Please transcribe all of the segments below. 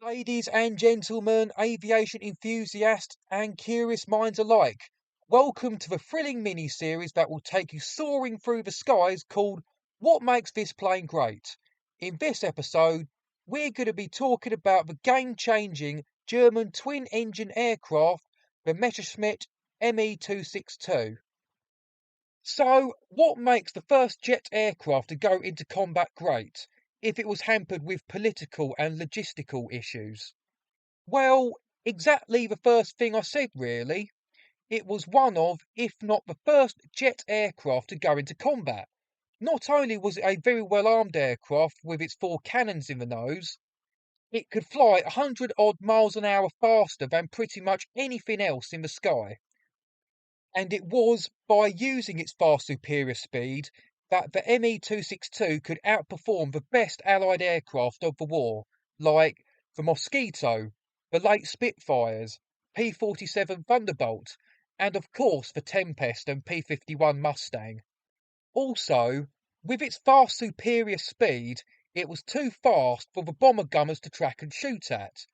Ladies and gentlemen, aviation enthusiasts and curious minds alike, welcome to the thrilling mini-series that will take you soaring through the skies called What Makes This Plane Great? In this episode, we're going to be talking about the game-changing German twin-engine aircraft, the Messerschmitt Me262. So, what makes the first jet aircraft to go into combat great, if it was hampered with political and logistical issues? Well, exactly the first thing I said, really. It was one of, if not the first, jet aircraft to go into combat. Not only was it a very well armed aircraft with its four cannons in the nose, it could fly 100 odd miles an hour faster than pretty much anything else in the sky. And it was by using its far superior speed that the Me262 could outperform the best Allied aircraft of the war, like the Mosquito, the late Spitfires, P-47 Thunderbolt, and of course the Tempest and P-51 Mustang. Also, with its far superior speed, it was too fast for the bomber gunners to track and shoot at.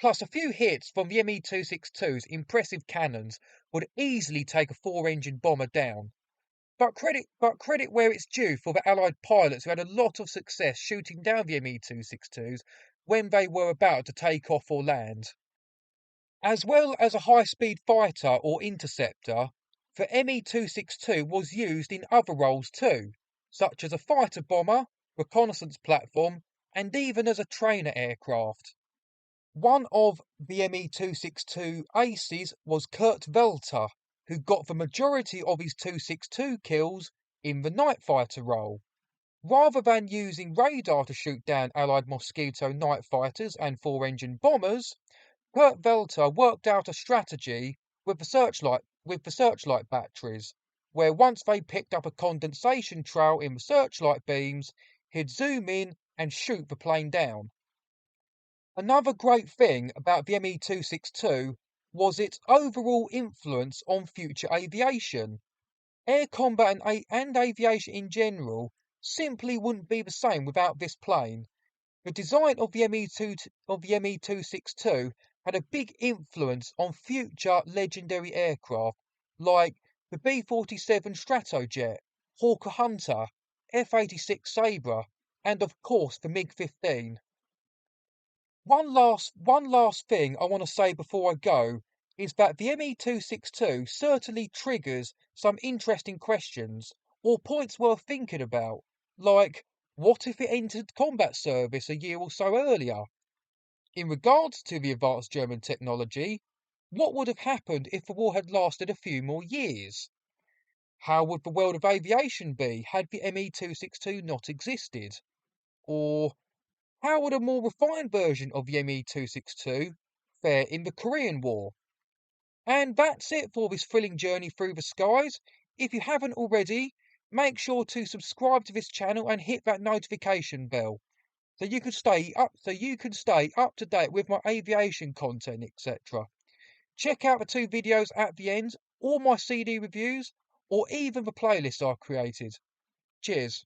Plus, a few hits from the Me262's impressive cannons would easily take a four-engine bomber down. But credit where it's due for the Allied pilots who had a lot of success shooting down the Me262s when they were about to take off or land. As well as a high-speed fighter or interceptor, the Me262 was used in other roles too, such as a fighter bomber, reconnaissance platform, and even as a trainer aircraft. One of the Me262 aces was Kurt Welter, who got the majority of his 262 kills in the night fighter role. Rather than using radar to shoot down Allied Mosquito night fighters and four-engine bombers, Kurt Welter worked out a strategy with the searchlight batteries, where once they picked up a condensation trail in the searchlight beams, he'd zoom in and shoot the plane down. Another great thing about the Me262 was its overall influence on future aviation. Air combat and aviation in general simply wouldn't be the same without this plane. The design of the Me262 had a big influence on future legendary aircraft like the B-47 Stratojet, Hawker Hunter, F-86 Sabre, and of course the MiG-15. One last thing I want to say before I go is that the Me262 certainly triggers some interesting questions or points worth thinking about, like what if it entered combat service a year or so earlier? In regards to the advanced German technology, what would have happened if the war had lasted a few more years? How would the world of aviation be had the Me262 not existed? Or how would a more refined version of the Me262 fare in the Korean War? And that's it for this thrilling journey through the skies. If you haven't already, make sure to subscribe to this channel and hit that notification bell so you can stay up to date with my aviation content, etc. Check out the two videos at the end, or my CD reviews, or even the playlists I've created. Cheers.